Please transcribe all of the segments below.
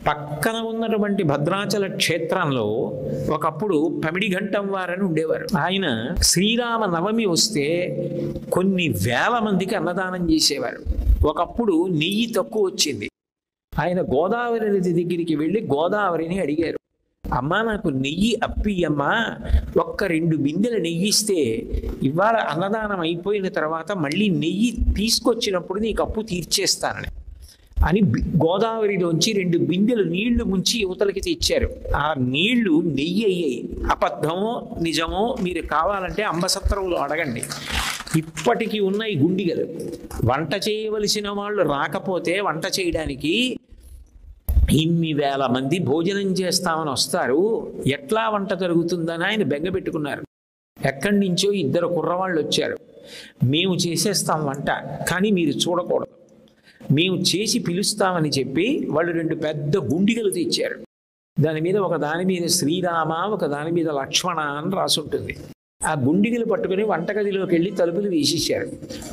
పక్కన ఉన్నటువంటి భద్రాచల క్షేత్రంలో ఒకప్పుడు పమిడిఘంటం వారని ఉండేవారు. ఆయన శ్రీరామ నవమి వస్తే కొన్ని వేల మందికి అన్నదానం చేసేవారు. ఒకప్పుడు నెయ్యి తక్కువ వచ్చింది. ఆయన గోదావరి నది దగ్గరికి వెళ్ళి గోదావరిని అడిగారు, అమ్మా నాకు నెయ్యి అప్పియమ్మా, ఒక్క 2 బిందెలు నెయ్యి ఇస్తే ఇవాళ అన్నదానం అయిపోయిన తర్వాత మళ్ళీ నెయ్యి తీసుకొచ్చినప్పుడు నీకు అప్పు తీర్చేస్తానని అని గోదావరిలోంచి 2 బిందెలు నీళ్లు ముంచి యువతలకి తెచ్చారు. ఆ నీళ్లు నెయ్యి అయ్యాయి. అబద్ధమో నిజమో మీరు కావాలంటే అంబసత్రంలో అడగండి. ఇప్పటికీ ఉన్న ఈ గుండిగలు వంట చేయవలసిన వాళ్ళు రాకపోతే వంట చేయడానికి ఇన్ని వేల మంది భోజనం చేస్తామని వస్తారు, ఎట్లా వంట జరుగుతుందని ఆయన బెంగ పెట్టుకున్నారు. ఎక్కడి నుంచో 2 కుర్రవాళ్ళు వచ్చారు, మేము చేసేస్తాం వంట కానీ మీరు చూడకూడదు, మేము చేసి పిలుస్తామని చెప్పి వాళ్ళు 2 పెద్ద గుండిగలు తెచ్చారు. దాని మీద ఒక దాని మీద శ్రీరామ, ఒక దాని మీద లక్ష్మణ అని రాసుంటుంది. ఆ గుండిగలు పట్టుకుని వంటగదిలోకి వెళ్ళి తలుపులు వేసేసారు.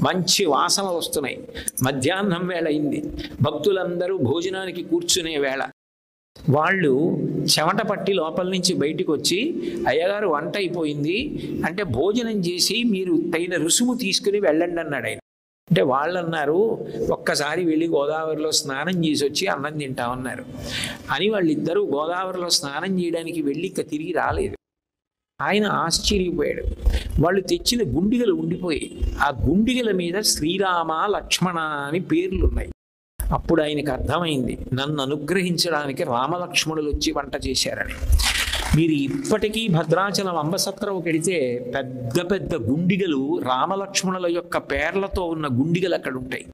మంచి వాసనలు వస్తున్నాయి. మధ్యాహ్నం వేళ అయింది. భక్తులందరూ భోజనానికి కూర్చునే వేళ. వాళ్ళు చెమట పట్టి లోపల నుంచి బయటికి వచ్చి, అయ్యగారు వంట అయిపోయింది అంటే భోజనం చేసి మీరు తగిన రుసుము తీసుకుని వెళ్ళండి అన్నాడు ఆయన. అంటే వాళ్ళు అన్నారు, ఒక్కసారి వెళ్ళి గోదావరిలో స్నానం చేసి వచ్చి అన్నం తింటామన్నారు అని. వాళ్ళిద్దరూ గోదావరిలో స్నానం చేయడానికి వెళ్ళి ఇక తిరిగి రాలేదు. ఆయన ఆశ్చర్యపోయాడు. వాళ్ళు తెచ్చిన గుండిగలు ఉండిపోయి ఆ గుండిగల మీద శ్రీరామ లక్ష్మణ అని పేర్లు ఉన్నాయి. అప్పుడు ఆయనకు అర్థమైంది, నన్ను అనుగ్రహించడానికి రామలక్ష్మణులు వచ్చి వంట చేశారని. మీరు ఇప్పటికీ భద్రాచలం అంబసత్రం వెడితే పెద్ద పెద్ద గుండిగలు రామలక్ష్మణుల యొక్క పేర్లతో ఉన్న గుండిగలు అక్కడ ఉంటాయి.